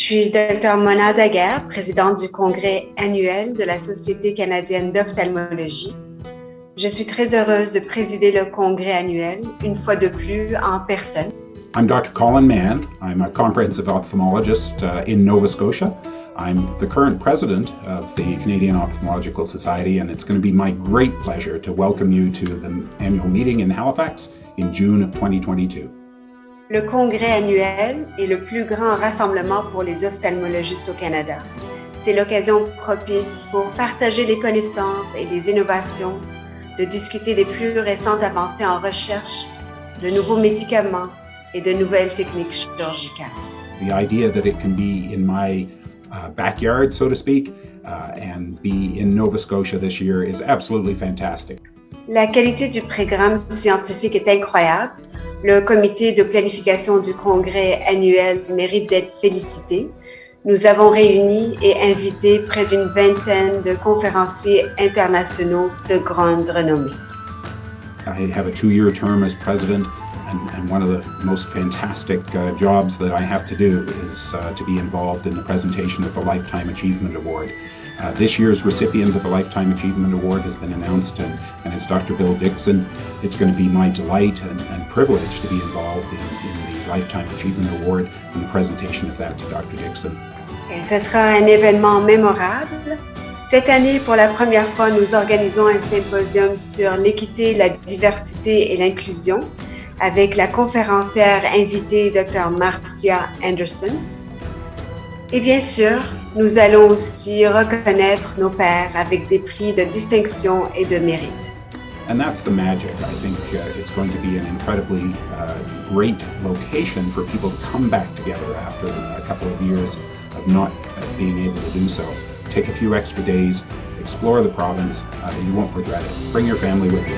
suis Dr Mona Daguerre, présidente du Congrès annuel de la Société canadienne d'ophtalmologie. Je suis très heureuse de présider le Congrès annuel, une fois de plus, en personne. I'm Dr. Colin Mann. I'm a comprehensive ophthalmologist in Nova Scotia. I'm the current president of the Canadian Ophthalmological Society, and it's going to be my great pleasure to welcome you to the annual meeting in Halifax in June of 2022. Le Congrès annuel est le plus grand rassemblement pour les ophtalmologistes au Canada. C'est l'occasion propice pour partager les connaissances et les innovations, de discuter des plus récentes avancées en recherche, de nouveaux médicaments et de nouvelles techniques chirurgicales. The idea that it can be in my backyard, so to speak, and be in Nova Scotia this year is absolutely fantastic. La qualité du programme scientifique est incroyable. Le comité de planification du congrès annuel mérite d'être félicité. Nous avons réuni et invité près d'une vingtaine de conférenciers internationaux de grande renommée. I have a 2-year term as president, and one of the most fantastic jobs that I have to do is to be involved in the presentation of the Lifetime Achievement Award. This year's recipient of the Lifetime Achievement Award has been announced, and it's Dr. Bill Dixon. It's going to be my delight and privilege to be involved in the Lifetime Achievement Award and the presentation of that to Dr. Dixon. Et ce sera un événement mémorable. Cette année, pour la première fois, nous organisons un symposium sur l'équité, la diversité et l'inclusion avec la conférencière invitée Dr. Marcia Anderson. Et bien sûr, nous allons aussi reconnaître nos pairs avec des prix de distinction et de mérite. And that's the magic. I think it's going to be an incredibly great location for people to come back together after a couple of years of not being able to do so. Take a few extra days, explore the province, you won't regret it. Bring your family with you.